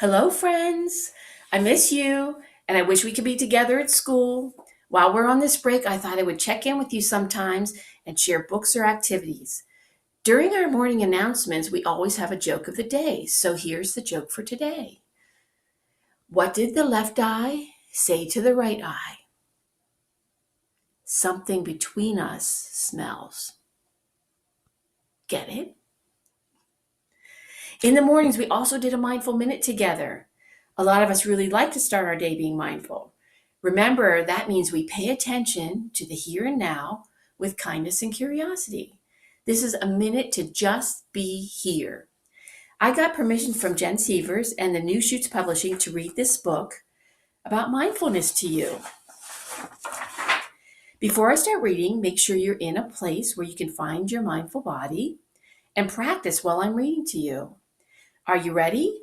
Hello, friends. I miss you, and I wish we could be together at school. While we're on this break, I thought I would check in with you sometimes and share books or activities. During our morning announcements, we always have a joke of the day. So here's the joke for today. What did the left eye say to the right eye? Something between us smells. Get it? In the mornings, we also did a mindful minute together. A lot of us really like to start our day being mindful. Remember, that means we pay attention to the here and now with kindness and curiosity. This is a minute to just be here. I got permission from Jen Sievers and the New Shoots Publishing to read this book about mindfulness to you. Before I start reading, make sure you're in a place where you can find your mindful body and practice while I'm reading to you. Are you ready?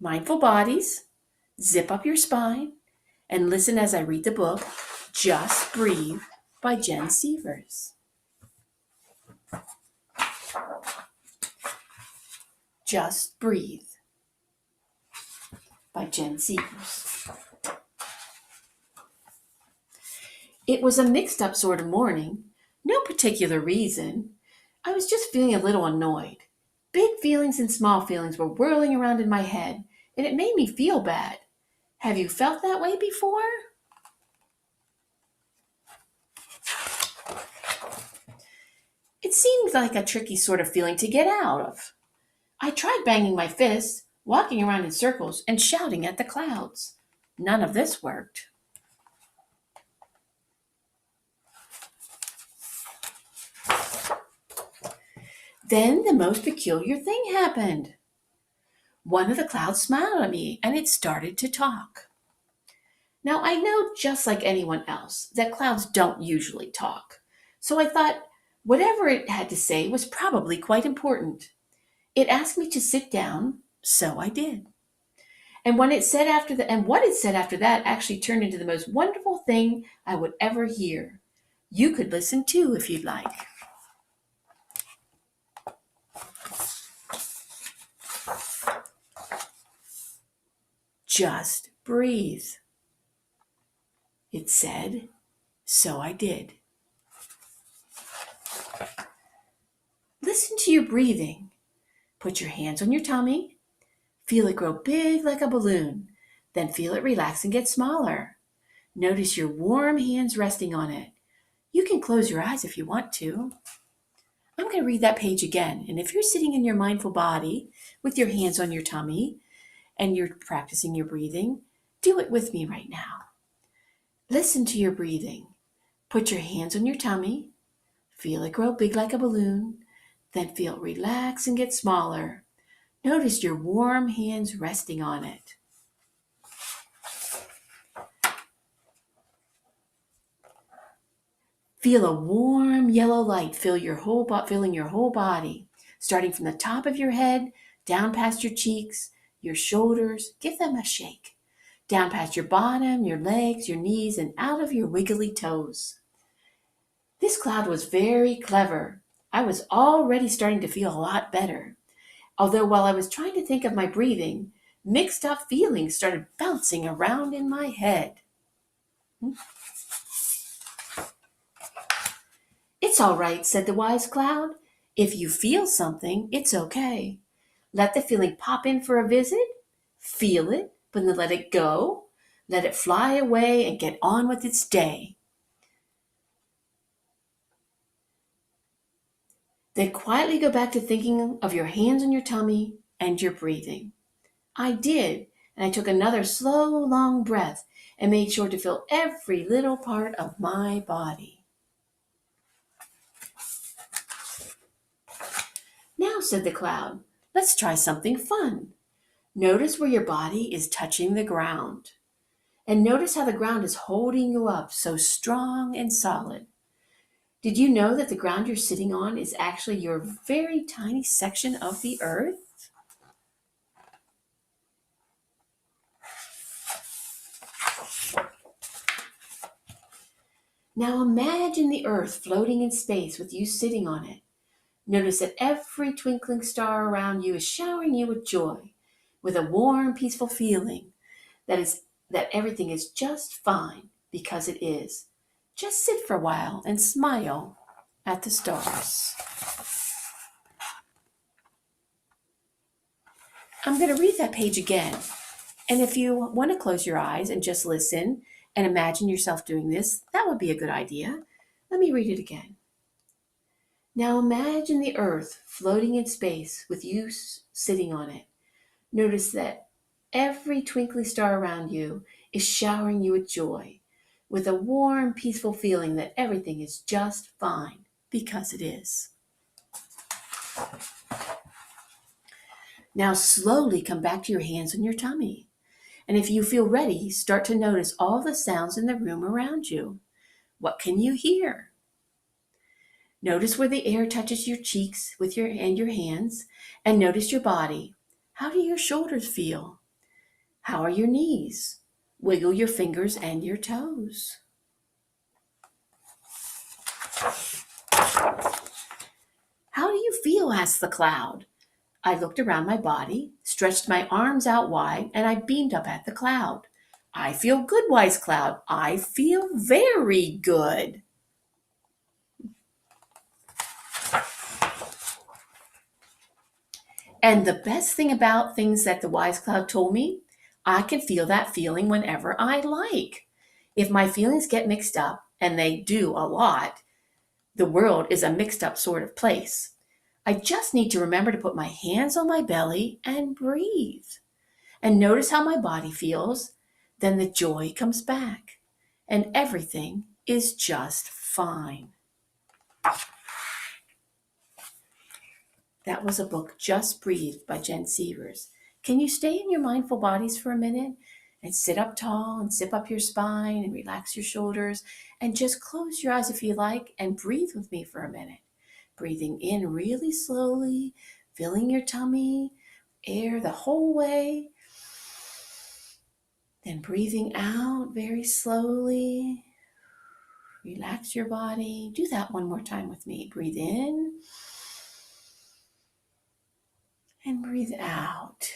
Mindful bodies, zip up your spine, and listen as I read the book, Just Breathe by Jen Sievers. Just Breathe by Jen Sievers. It was a mixed up sort of morning. No particular reason. I was just feeling a little annoyed. Big feelings and small feelings were whirling around in my head, and it made me feel bad. Have you felt that way before? It seemed like a tricky sort of feeling to get out of. I tried banging my fists, walking around in circles, and shouting at the clouds. None of this worked. Then the most peculiar thing happened. One of the clouds smiled at me, and it started to talk. Now, I know, just like anyone else, that clouds don't usually talk. So I thought whatever it had to say was probably quite important. It asked me to sit down, so I did. And what it said after that actually turned into the most wonderful thing I would ever hear. You could listen too if you'd like. Just breathe. It said, so I did. Listen to your breathing. Put your hands on your tummy. Feel it grow big like a balloon. Then feel it relax and get smaller. Notice your warm hands resting on it. You can close your eyes if you want to. I'm going to read that page again. And if you're sitting in your mindful body with your hands on your tummy and you're practicing your breathing, do it with me right now. Listen to your breathing. Put your hands on your tummy. Feel it grow big like a balloon. Then feel it relax and get smaller. Notice your warm hands resting on it. Feel a warm yellow light filling your whole body, starting from the top of your head, down past your cheeks, your shoulders. Give them a shake. Down past your bottom, your legs, your knees, and out of your wiggly toes. This cloud was very clever. I was already starting to feel a lot better. Although while I was trying to think of my breathing, mixed up feelings started bouncing around in my head. It's all right, said the wise cloud. If you feel something, it's okay. Let the feeling pop in for a visit. Feel it, but then let it go. Let it fly away and get on with its day. Then quietly go back to thinking of your hands on your tummy and your breathing. I did, and I took another slow, long breath and made sure to feel every little part of my body. Now, said the cloud, let's try something fun. Notice where your body is touching the ground. And notice how the ground is holding you up so strong and solid. Did you know that the ground you're sitting on is actually your very tiny section of the earth? Now imagine the earth floating in space with you sitting on it. Notice that every twinkling star around you is showering you with joy. with a warm, peaceful feeling that everything is just fine because it is. Just sit for a while and smile at the stars. I'm going to read that page again. And if you want to close your eyes and just listen and imagine yourself doing this, that would be a good idea. Let me read it again. Now imagine the earth floating in space with you sitting on it. Notice that every twinkling star around you is showering you with joy, with a warm, peaceful feeling that everything is just fine because it is. Now slowly come back to your hands on your tummy. And if you feel ready, start to notice all the sounds in the room around you. What can you hear? Notice where the air touches your cheeks with your hands, and notice your body. How do your shoulders feel? How are your knees? Wiggle your fingers and your toes. How do you feel? Asked the cloud. I looked around my body, stretched my arms out wide, and I beamed up at the cloud. I feel good, wise cloud. I feel very good. And the best thing about things that the wise cloud told me, I can feel that feeling whenever I like. If my feelings get mixed up, and they do a lot, the world is a mixed up sort of place. I just need to remember to put my hands on my belly and breathe. And notice how my body feels. Then the joy comes back. And everything is just fine. That was a book, Just Breathe by Jen Sievers. Can you stay in your mindful bodies for a minute and sit up tall and zip up your spine and relax your shoulders and just close your eyes if you like and breathe with me for a minute. Breathing in really slowly, filling your tummy, air the whole way. Then breathing out very slowly. Relax your body. Do that one more time with me. Breathe in. And breathe out.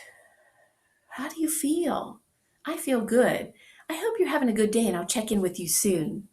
How do you feel? I feel good. I hope you're having a good day, and I'll check in with you soon.